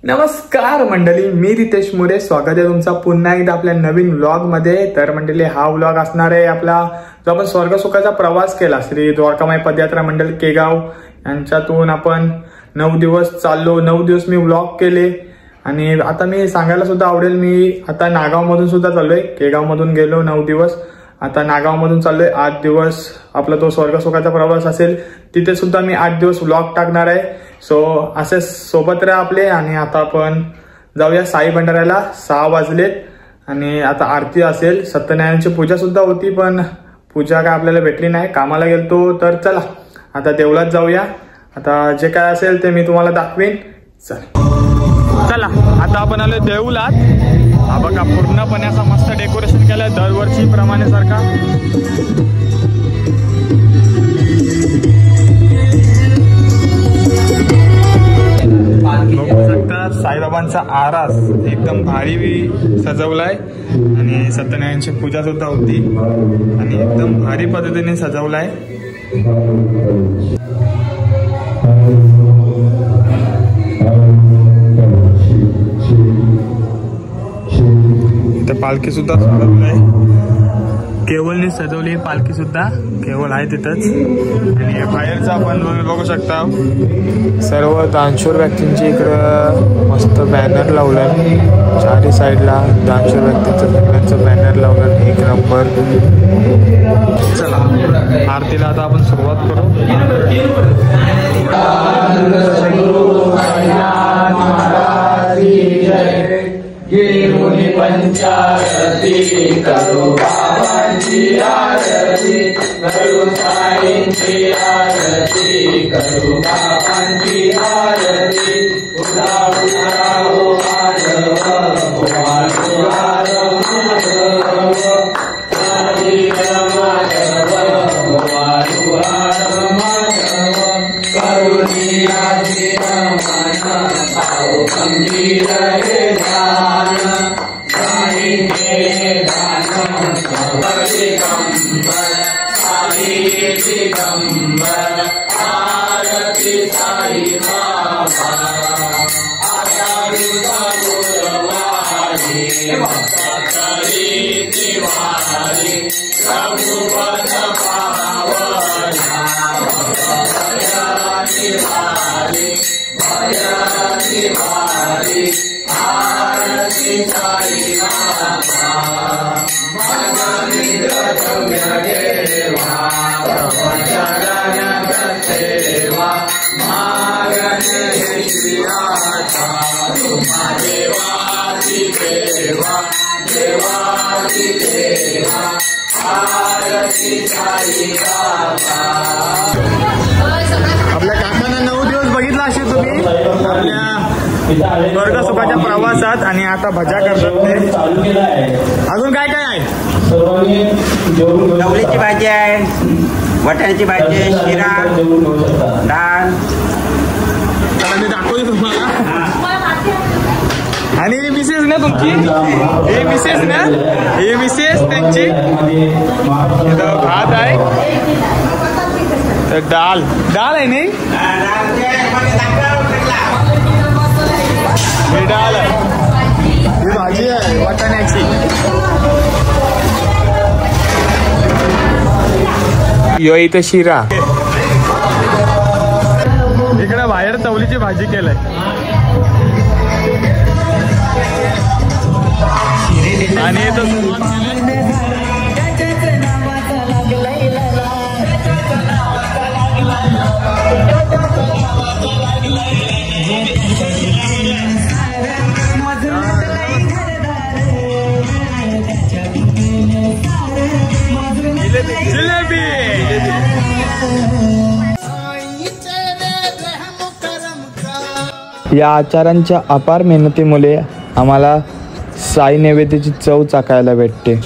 नमस्कार मंडळी, मी रितेश मोरे. स्वागत आहे तुमचा पुन्हा एकदा आपल्या नवीन व्लॉग मध्ये. तर मंडळी, हा व्लॉग असणार आहे आपला जो आपण स्वर्ग सुखाचा प्रवास केला श्री द्वारकामाई पदयात्रा मंडळ केगाव यांच्यातून. आपण 9 दिवस चाललो, 9 दिवस मी व्लॉग केले. आणि आता मी सांगायला सुद्धा आवडेल, मी आता नागाव मधून सुद्धा चाललोय. केगाव मधून गेलो 9 दिवस, आता नागाव मधून चाललोय 8 दिवस. आपला तो स्वर्ग सुखाचा प्रवास असेल, तिथे सुद्धा मी 8 दिवस व्लॉग टाकणार आहे. सो असे सोबत राहा आपले. आणि आता आपण जाऊया साई भंडाऱ्याला. 6 वाजलेत आणि आता आरती असेल. सत्यनारायणची पूजा सुद्धा होती, पण पूजा काय आपल्याला भेटली नाही, कामाला गेलतो. तर चला आता देवळात जाऊया. आता जे काय असेल ते मी तुम्हाला दाखवीन. चला आता आपण आलो देऊळात. हा बघा, पूर्णपणे असा मस्त डेकोरेशन केलंय दरवर्षी प्रमाणे सारखा. बघू शकता साईबाबांचा आरास एकदम भारी सजवलाय. आणि सत्यनारायणची पूजा सुद्धा होती आणि एकदम भारी पद्धतीने सजवलाय. इथे पालखी सुद्धा सजवलाय, केवळने सजवली पालखी सुद्धा. केवळ आहे तिथंच. आणि बाहेरचा आपण बघू शकता सर्व दानशूर व्यक्तींची इकडं मस्त बॅनर लावलाय. चारी साईडला दानशूर व्यक्तींचं सगळ्यांचं बॅनर लावलं. एक नंबर. चला आरतीला आता आपण सुरुवात करू. गिरिमुनि पंचारती करो बाबांची आरती, करो साईंची आरती, करो बाबांची आरती. उदा उदा हो माधव, माधव माधव हरी माधव, माधव माधव करुणी आदि रमण भाव गंभीर हे दान. दिगंबर आरती साई बाबा, आचार्य गुरवारी भक्तरी तिवारी, प्रभुपद पावना भया तिवारी, भया तिवारी. आरती साई बाबा देवा, सेवा मागन शिराचा, तुम्हा देवाची देवा, देवाची देवा. आरती साई बाबा. आपल्या काकांना 9 दिवस बघितला असेल तुम्ही आपल्या स्वर्ग सुखाच्या प्रवासात. आणि आता भजा करतात ते. अजून काय काय आहे? चवळीची भाजी आहे, वाटाण्याची भाजी आहे, शिरा, डाळ. मी दाखवली तुम्हाला. आणि ही मिसेस ना तुमची, ही मिसेस ना, ही मिसेस त्यांची. इथं भात आहे, तर डाळ डाळ आहे नाही, ही डाळ आहे, ही भाजी आहे वाटाण्याची. यो इथं शिरा. इकडे बाहेर चवलीची भाजी केलंय. आणि इथं जिलेबी. या आचारांच्या अपार मेहनतीमुळे आम्हाला साई नैवेद्याची चव चाकायला भेटते.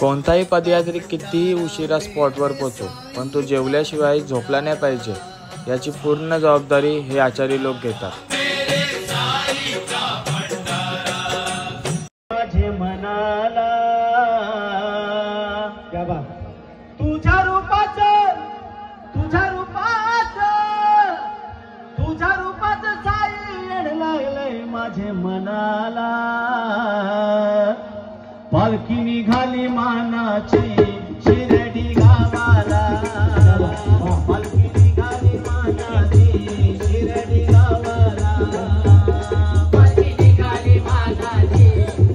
कोणताही पदयात्री कितीही उशिरा स्पॉटवर पोहोचो, पण तो जेवल्याशिवाय झोपला नाही पाहिजे. याची पूर्ण जबाबदारी हे आचारी लोक घेतात. माझे मनाला तुझ्या रूपाचं साई येड लागलंय माझे मनाला. पालखी निघाली मानाची शिर्डी गावाला. पालखी निघाली मानाची शिर्डी गावाला. पालखी निघाली मानाची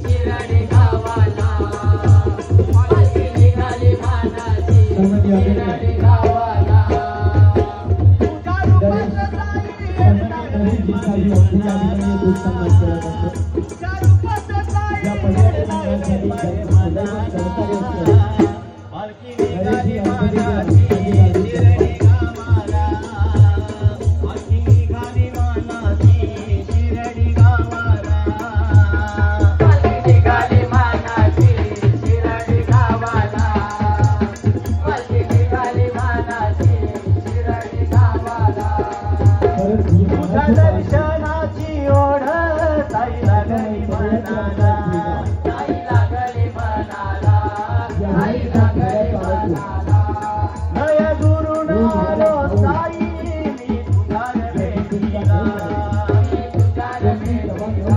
शिर्डी गावाला. पालखी निघाली मानाची शिर्डी गावाला. दर्शनाची ओढ ताई लागली मनाला. ताई लागली मनाला. ताई लागली मनाला. नय दुरून आलो ताई मी तुझ्या भेटीला. मी तुझ्या भेटीला.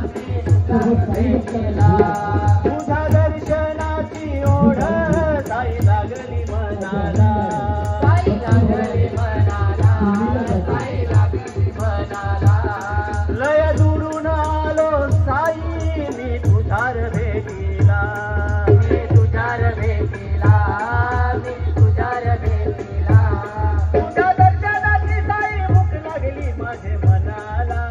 मी तुझ्या भेटीला. तुझ्या दर्शनाची ओढ ताई लागली मनाला. ताई लागली मनाला. ताई लागली मनाला. लय दुरून आलो साई मी तुझ्यार भेटीला. मी तुझ्यार भेटीला. मी तुझ्यार भेटीला. तुझ्या दर्शनाची साई भूक लागली माझे मनाला.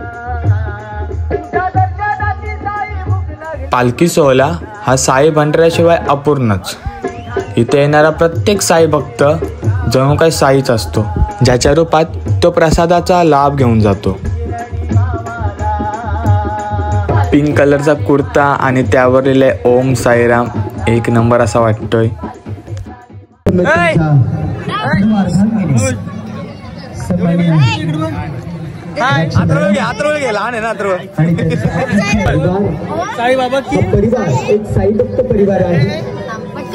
तुझ्या दर्शनाची साई भूक लागली. पालखी सोहळा हा साई भंडाऱ्याशिवाय अपूर्णच. इथे येणारा प्रत्येक साई भक्त जणू काही साईच असतो, ज्याच्या रूपात तो प्रसादाचा लाभ घेऊन जातो. पिंक कलरचा कुर्ता आणि त्यावर लिहिले ओम साईराम एक नंबर असा वाटतोय. साईबाबा परिवार एक साई भक्त परिवार आहे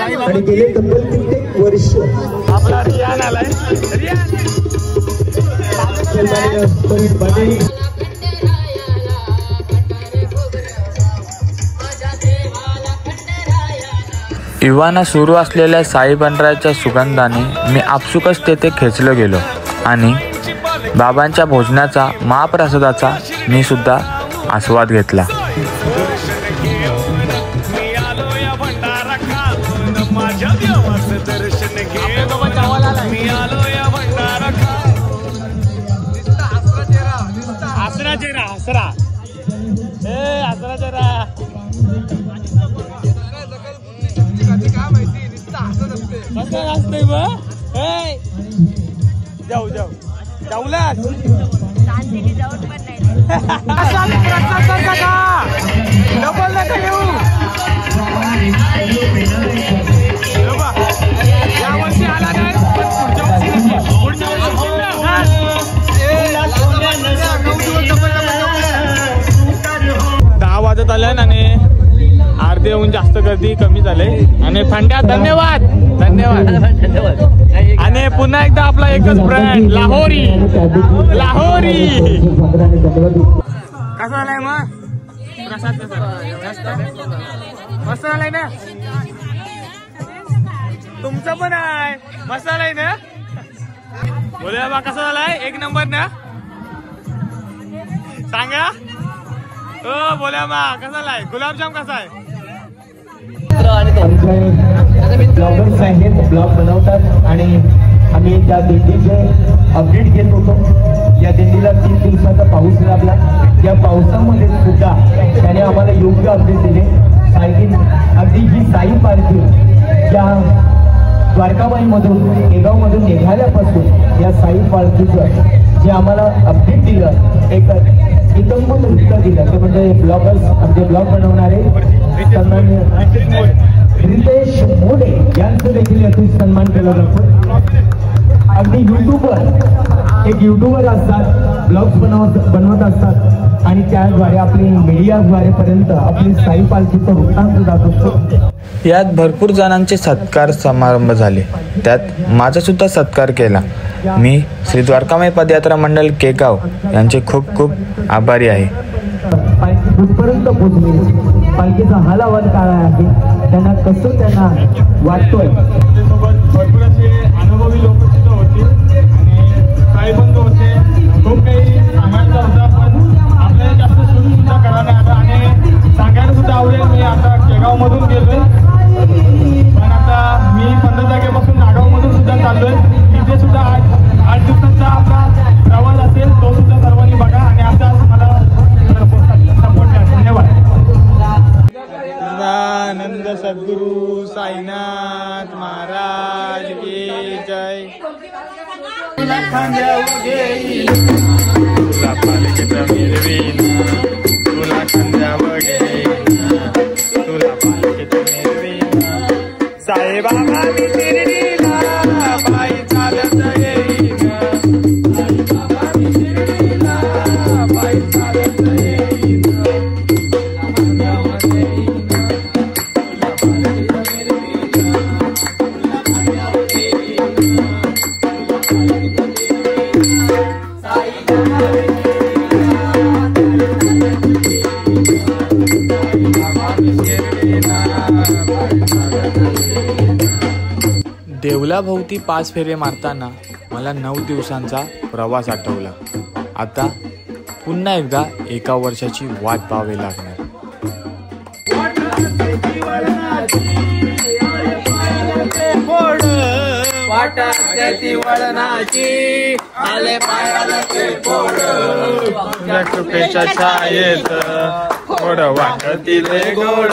आणि गेले तब्बल कित्येक वर्ष आपला रियान आलाय. इवाना सुरू असलेल्या साई भंडाऱ्याच्या सुगंधाने मी आपसुकच तेथे खेचलो गेलो आणि बाबांच्या भोजनाचा महाप्रसादाचा मी सुद्धा आस्वाद घेतला. जाऊ जाऊला डबल नका येऊ. यावर्षी आला नाही पुढच्या वर्षी 10 वाजत आल्या आणि अर्धे होऊन जास्त गर्दी कमी झाले. आणि फांड्या धन्यवाद धन्यवाद. आणि पुन्हा एकदा आपला एकच ब्रँड लाहोरी. कसा आलाय मग प्रसाद? मस्त आलाय ना? तुमचं पण आहे मस्त आलाय ना? बोलूया बा कसा झालाय? एक नंबर ना? सांगा हो. बोल्या बा कसा आलाय? गुलाबजाम कसा आहे? ब्लॉगर्स आहेत, ब्लॉग बनवतात आणि आम्ही त्या दिंडीचे अपडेट घेत होतो. या दिंडीला 3 दिवसाचा पाऊस लागला. या पावसामध्ये सुद्धा त्याने आम्हाला योग्य अपडेट दिले. अगदी ही साई पालखी या द्वारकामाईमधून केगावमधून निघाल्यापासून या साई पालखीचं जे आम्हाला अपडेट दिलं, एक इतंभूत उत्तर दिलं ते म्हणजे ब्लॉगर्स आमचे ब्लॉग बनवणारे रितेश मोडे यांचं देखील यातून सन्मान केला जातो. अगदी युट्यूबवर एक युट्यूबर असतात, ब्लॉग्स बनवत असतात आणि त्याद्वारे आपली मीडियाद्वारे पर्यंत आपली साई पालखीचं वृत्तांत जात असतो. यात भरपूर जणांचे सत्कार समारंभ झाले, त्यात माझा सुद्धा सत्कार केला. मी श्री द्वारकामाई पदयात्रा मंडळ केगाव यांचे खूप खूप आभारी आहे. पालखी कुठपर्यंत पोहोचली, पालखीचा हाल हवाल काय आहे, त्यांना कसं त्यांना वाटतोय. भरपूर असे अनुभवी लोक सुद्धा होते आणि काही बंधू होते. खूप काही सांगायचं होतं पण आपल्याला जास्त सुरू सुद्धा करायला आलं आणि सांगायला सुद्धा आवडेल. मी आता केगावमधून गेलोय पण आता मी 15 तारखेपासून नागावमधून सुद्धा चाललोय. तिथे सुद्धा 8 दिवसांचा आपला प्रवास असेल, तो सुद्धा सर्वांनी बघा आणि आता मला सपोर्ट द्या. धन्यवाद. आनंद सद्गुरु साईनाथ महाराज की जय. तुला खांद्यावर घेईन, तुला पालखीत मिरवीन, तुला खांद्यावर घेईन, तुला पालखीत मिरवीन. साईबाबा मी शिर्डीला पायी चालत येईन, साईबाबा मी शिर्डीला पायी चालत येईन. देवलाभोवती 5 फेरे मारताना मला 9 दिवसांचा प्रवास आठवला. आता पुन्हा एकदा एका वर्षाची वाट पाहावी लागणार. कृपेच्या छायेत गोड वाटतील गोड.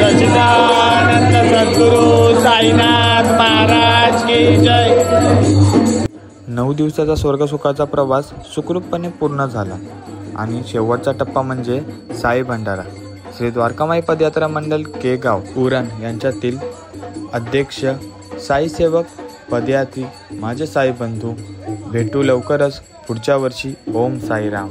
सच्चिदानंद सद्गुरु साईनाथ महाराज की जय. 9 दिवसाचा स्वर्गसुखाचा प्रवास सुखरूपपणे पूर्ण झाला आणि शेवटचा टप्पा म्हणजे साई भंडारा. श्री द्वारकामाई पदयात्रा मंडळ केगाव उरण यांच्यातील अध्यक्ष, साई सेवक, पदयात्री, माझे साई बंधू. भेटू लवकरच पुढच्या वर्षी. ओम साईराम.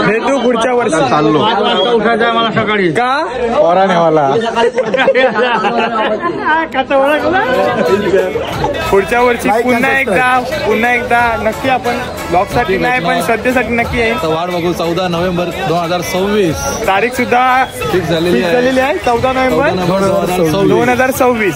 भेटू पुढच्या वर्षी. चाललो उठायचं मला सकाळी का पोरानेवाला. पुढच्या वर्षी पुन्हा एकदा नक्की आपण ब्लॉगसाठी नाही पण सध्यासाठी नक्की आहे. वाट बघू. 14 नोव्हेंबर 2026 तारीख सुद्धा फिक्स झालेली आहे. 14 नोव्हेंबर 2026.